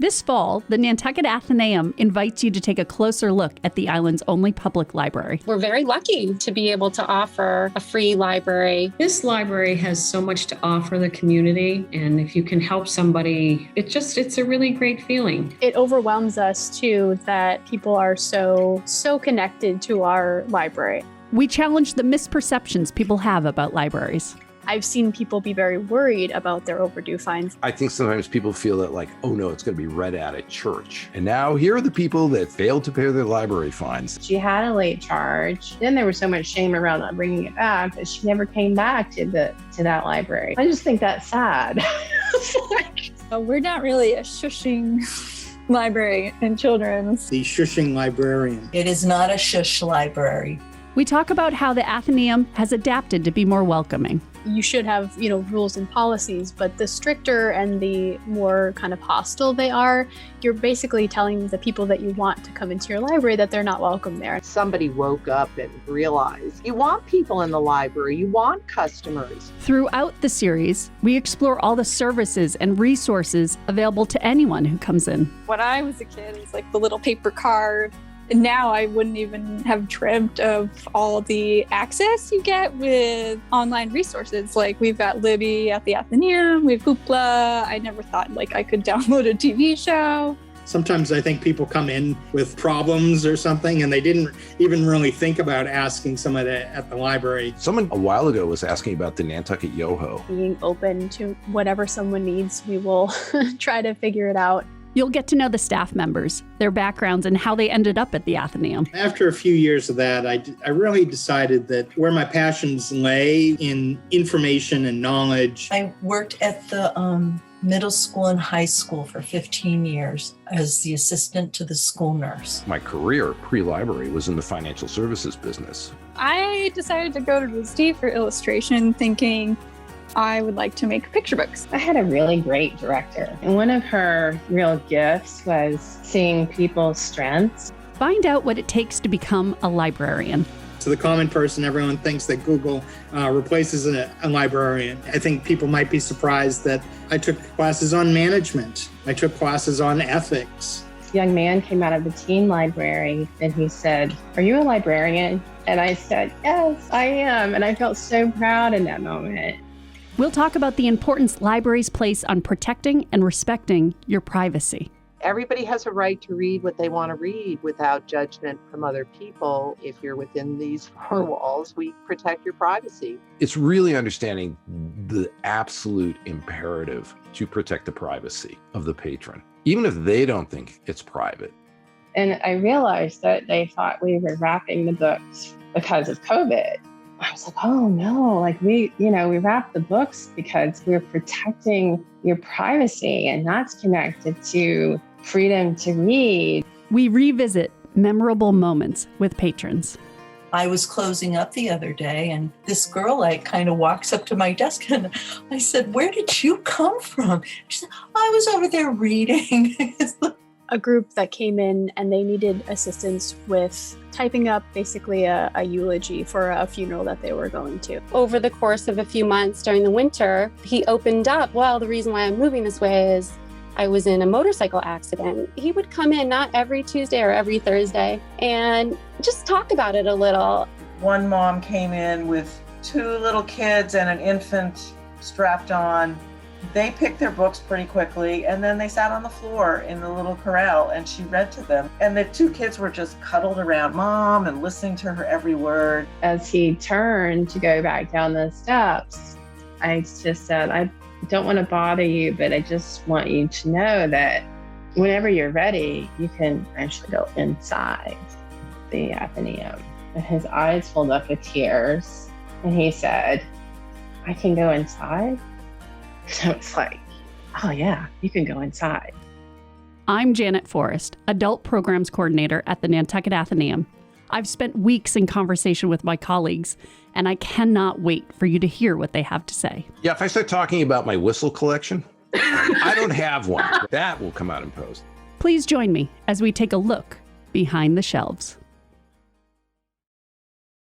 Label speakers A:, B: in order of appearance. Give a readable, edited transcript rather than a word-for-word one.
A: This fall, the Nantucket Atheneum invites you to take a closer look at the island's only public library.
B: We're very lucky to be able to offer a free library.
C: This library has so much to offer the community, and if you can help somebody, it's a really great feeling.
D: It overwhelms us too that people are so connected to our library.
A: We challenge the misperceptions people have about libraries.
D: I've seen people be very worried about their overdue fines.
E: I think sometimes people feel that like, oh no, it's going to be read at church. And now here are the people that failed to pay their library fines.
F: She had a late charge. Then there was so much shame around not bringing it back that she never came back to that library. I just think that's sad.
G: We're not really a shushing library in children's.
H: The shushing librarian.
I: It is not a shush library.
A: We talk about how the Atheneum has adapted to be more welcoming.
D: You should have, rules and policies, but the stricter and the more kind of hostile they are, you're basically telling the people that you want to come into your library that they're not welcome there.
J: Somebody woke up and realized you want people in the library, you want customers.
A: Throughout the series, we explore all the services and resources available to anyone who comes in.
G: When I was a kid, it was like the little paper card. And now I wouldn't even have dreamt of all the access you get with online resources. Like we've got Libby at the Atheneum, we have Hoopla. I never thought I could download a TV show.
H: Sometimes I think people come in with problems or something and they didn't even really think about asking someone at the library.
E: Someone a while ago was asking about the Nantucket Yoho.
D: Being open to whatever someone needs, we will try to figure it out.
A: You'll get to know the staff members, their backgrounds, and how they ended up at the Atheneum.
H: After a few years of that, I really decided that where my passions lay in information and knowledge.
I: I worked at the middle school and high school for 15 years as the assistant to the school nurse.
E: My career pre-library was in the financial services business.
G: I decided to go to RISD for illustration, thinking I would like to make picture books.
F: I had a really great director, and one of her real gifts was seeing people's strengths.
A: Find out what it takes to become a librarian.
H: To the common person, everyone thinks that Google replaces a librarian. I think people might be surprised that I took classes on management. I took classes on ethics.
F: This young man came out of the teen library and he said, "Are you a librarian?" And I said, "Yes, I am." And I felt so proud in that moment.
A: We'll talk about the importance libraries place on protecting and respecting your privacy.
J: Everybody has a right to read what they want to read without judgment from other people. If you're within these four walls, we protect your privacy.
E: It's really understanding the absolute imperative to protect the privacy of the patron, even if they don't think it's private.
F: And I realized that they thought we were wrapping the books because of COVID. I was like, oh no, we wrap the books because we're protecting your privacy, and that's connected to freedom to read.
A: We revisit memorable moments with patrons.
I: I was closing up the other day and this girl kind of walks up to my desk and I said, "Where did you come from?" She said, "I was over there reading."
D: A group that came in and they needed assistance with typing up basically a eulogy for a funeral that they were going to.
B: Over the course of a few months during the winter, he opened up, well, the reason why I'm moving this way is I was in a motorcycle accident. He would come in not every Tuesday or every Thursday and just talk about it a little.
K: One mom came in with 2 little kids and an infant strapped on. They picked their books pretty quickly, and then they sat on the floor in the little corral and she read to them. And the 2 kids were just cuddled around Mom and listening to her every word.
F: As he turned to go back down the steps, I just said, "I don't want to bother you, but I just want you to know that whenever you're ready, you can actually go inside the Atheneum." And his eyes filled up with tears. And he said, "I can go inside?" So it's like, oh yeah, you can go inside.
A: I'm Janet Forrest, Adult Programs Coordinator at the Nantucket Atheneum. I've spent weeks in conversation with my colleagues, and I cannot wait for you to hear what they have to say.
E: Yeah, if I start talking about my whistle collection, I don't have one. That will come out in post.
A: Please join me as we take a look behind the shelves.